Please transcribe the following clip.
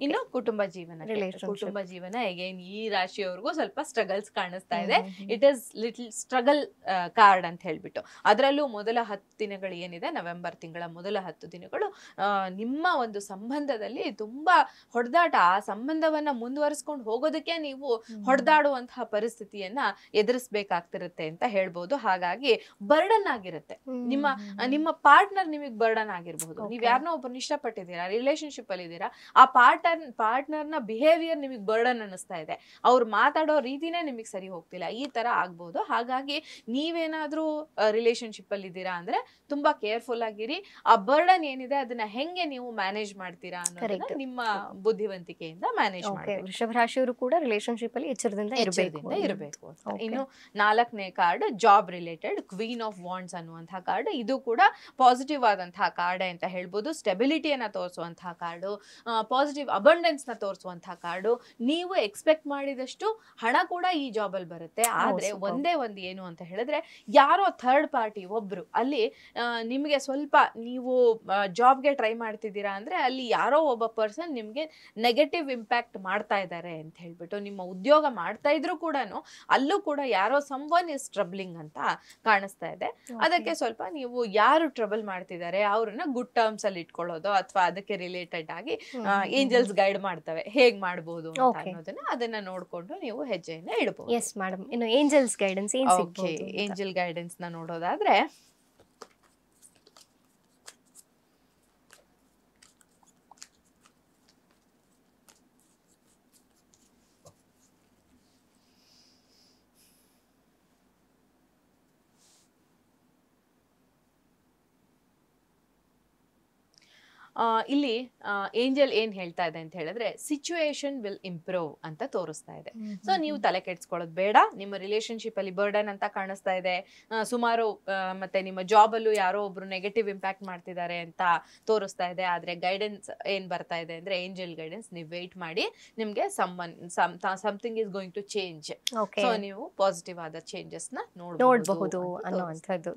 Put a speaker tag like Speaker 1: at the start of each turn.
Speaker 1: ಇನ್ನು ಕುಟುಂಬ ಜೀವನ ಅಗೇನ್ ಈ ರಾಶಿಯವರೆಗೂ ಸ್ವಲ್ಪ ಸ್ಟ್ರಗಲ್ಸ್ ಕಾಣಿಸ್ತಾ ಇದೆ. It is little struggle card ಅಂತ ಹೇಳ್ಬಿಟ್ಟು, ಅದರಲ್ಲೂ ಮೊದಲ 10 ದಿನಗಳು ಏನಿದೆ, ನವೆಂಬರ್ ತಿಂಗಳ ಮೊದಲ 10 ದಿನಗಳು ನಿಮ್ಮ ಒಂದು ಸಂಬಂಧದಲ್ಲಿ ತುಂಬಾ ಹೊಡೆದಾಟ, ಆ ಸಂಬಂಧವನ್ನ ಮುಂದುವರಿಸ್ಕೊಂಡು ಹೋಗೋದಕ್ಕೆ ನೀವು ಹೊಡೆದಾಡುವಂತಹ ಪರಿಸ್ಥಿತಿಯನ್ನ ಎದುರಿಸಬೇಕಾಗ್ತಿರುತ್ತೆ ಅಂತ ಹೇಳ್ಬೋದು. ಹಾಗಾಗಿ ಬರ್ಡನ್ ಆಗಿರುತ್ತೆ, ನಿಮ್ಮ ಪಾರ್ಟ್ನರ್ ನಿಮಗೆ ಬರ್ಡನ್ ಆಗಿರಬಹುದು. ನೀವ್ ಯಾರನ್ನೋ ಒಬ್ಬರನ್ನ ಇಷ್ಟಪಟ್ಟಿದ್ದೀರಾ, ರಿಲೇಶನ್ಶಿಪ್ ಅಲ್ಲಿ ಇದ್ದೀರಾ, ಆ ಪಾರ್ಟ್ನರ್ ನ ಬಿಹೇವಿಯರ್ ನಿಮಗೆ ಬರ್ಡನ್ ಅನ್ನಿಸ್ತಾ ಇದೆ, ಅವ್ರು ಮಾತಾಡೋ ರೀತಿನೇ ನಿಮಗೆ ಸರಿ ಹೋಗ್ತಿಲ್ಲ, ಈ ತರ ಆಗ್ಬಹುದು. ಹಾಗಾಗಿ ನೀವೇನಾದ್ರೂ ರಿಲೇಶನ್ಶಿಪ್ ಅಲ್ಲಿ ಇದ್ದೀರಾ ಅಂದ್ರೆ ತುಂಬಾ ಕೇರ್ಫುಲ್ ಆಗಿರಿ. ಆ ಬರ್ಡನ್ ಏನಿದೆ ಅದನ್ನ ಹೆಂಗೆ ನೀವು ಮ್ಯಾನೇಜ್ ಮಾಡ್ತೀರಾ ಅನ್ನೋದನ್ನ ನಿಮ್ಮ ಬುದ್ಧಿವಂತಿಕೆಯಿಂದ ಮ್ಯಾನೇಜ್ ಮಾಡಿ.
Speaker 2: ವೃಷಭ ರಾಶಿಯವರು ಕೂಡ ರಿಲೇಶನ್ಶಿಪ್ ಅಲ್ಲಿ ಎಚ್ಚರದಿಂದ
Speaker 1: ಇರಬೇಕು. ಇನ್ನು 4ನೇ card job related queen of wands ಅನ್ನುವಂತಹ ಕಾರ್ಡ್. ಇದು ಕೂಡ ಪಾಸಿಟಿವ್ ಆದಂತಹ ಕಾರ್ಡ್ ಅಂತ ಹೇಳ್ಬೋದು. ಸ್ಟೆಬಿಲಿಟಿಯನ್ನ ತೋರಿಸುವಂತಹ ಕಾರ್ಡು, ಪಾಸಿಟಿವ್ ಅಬಂಡೆನ್ಸ್ ನ ತೋರಿಸುವಂತಹ ಕಾರ್ಡು. ನೀವು ಎಕ್ಸ್ಪೆಕ್ಟ್ ಮಾಡಿದಷ್ಟು ಹಣ ಕೂಡ ಈ ಜಾಬ್ ಅಲ್ಲಿ ಬರುತ್ತೆ. ಆದ್ರೆ ಒಂದೇ ಒಂದು ಏನು ಅಂತ ಹೇಳಿದ್ರೆ, ಯಾರೋ ಥರ್ಡ್ ಪಾರ್ಟಿ ಒಬ್ರು ಅಲ್ಲಿ ನಿಮ್ಗೆ ಸ್ವಲ್ಪ, ನೀವು ಜಾಬ್ಗೆ ಟ್ರೈ ಮಾಡ್ತಿದ್ದೀರಾ ಅಂದ್ರೆ ಅಲ್ಲಿ ಯಾರೋ ಒಬ್ಬ ಪರ್ಸನ್ ನಿಮ್ಗೆ ನೆಗೆಟಿವ್ ಇಂಪ್ಯಾಕ್ಟ್ ಮಾಡ್ತಾ ಇದ್ದಾರೆ ಅಂತ ಹೇಳ್ಬಿಟ್ಟು, ನಿಮ್ಮ ಉದ್ಯೋಗ ಮಾಡ್ತಾ ಇದ್ರು ಕೂಡ ಅಲ್ಲೂ ಕೂಡ ಯಾರೋ ಸಮ್ವನ್ ಇಸ್ ಟ್ರಬ್ಲಿಂಗ್ ಅಂತ ಕಾಣಿಸ್ತಾ ಇದೆ. ಅದಕ್ಕೆ ಸ್ವಲ್ಪ ನೀವು ಯಾರು ಟ್ರಬಲ್ ಮಾಡ್ತಿದ್ದಾರೆ ಅವ್ರನ್ನ ಗುಡ್ ಟರ್ಮ್ಸ್ ಅಲ್ಲಿ ಇಟ್ಕೊಳ್ಳೋದು, ಅಥವಾ ಅದಕ್ಕೆ ರಿಲೇಟೆಡ್ ಆಗಿ ಏಂಜಲ್ಸ್ ಗೈಡ್ ಮಾಡ್ತವೆ ಹೇಗ್ ಮಾಡ್ಬೋದು ಅಂತ ಅನ್ನೋದನ್ನ, ಅದನ್ನ ನೋಡ್ಕೊಂಡು ನೀವು ಹೆಜ್ಜೆಯನ್ನ ಇಡಬಹುದು.
Speaker 2: ಎಸ್ ಮೇಡಮ್, ಇನ್ನು ಏಂಜಲ್ಸ್ ಗೈಡೆನ್ಸ್ ಏನ್ ಸಿಗಬಹುದು?
Speaker 1: ಏಂಜಲ್ ಗೈಡೆನ್ಸ್ ನ ನೋಡೋದಾದ್ರೆ, ಇಲ್ಲಿ ಏಂಜಲ್ ಏನ್ ಹೇಳ್ತಾ ಇದೆ ಅಂತ ಹೇಳಿದ್ರೆ, ಸಿಚುಯೇಷನ್ ವಿಲ್ ಇಂಪ್ರೂವ್ ಅಂತ ತೋರಿಸ್ತಾ ಇದೆ. ಸೊ ನೀವು ತಲೆ ಕೆಡ್ಸ್ಕೊಳ್ಳೋದು ಬೇಡ. ನಿಮ್ಮ ರಿಲೇಶನ್ಶಿಪ್ ಅಲ್ಲಿ ಬರ್ಡನ್ ಅಂತ ಕಾಣಿಸ್ತಾ ಇದೆ ಸುಮಾರು, ಮತ್ತೆ ನಿಮ್ಮ ಜಾಬ್ ಅಲ್ಲೂ ಯಾರೋ ಒಬ್ರು ನೆಗೆಟಿವ್ ಇಂಪ್ಯಾಕ್ಟ್ ಮಾಡ್ತಿದ್ದಾರೆ ಅಂತ ತೋರಿಸ್ತಾ ಇದೆ. ಆದ್ರೆ ಗೈಡೆನ್ಸ್ ಏನ್ ಬರ್ತಾ ಇದೆ ಅಂದ್ರೆ, ಏಂಜಲ್ ಗೈಡೆನ್ಸ್, ನೀವು ವೇಟ್ ಮಾಡಿ, ನಿಮ್ಗೆ something is going to change. So ನೀವು ಪಾಸಿಟಿವ್ ಆದ ಚೇಂಜಸ್ ನ ನೋಡಬಹುದು ಅನ್ನುವಂಥದ್ದು.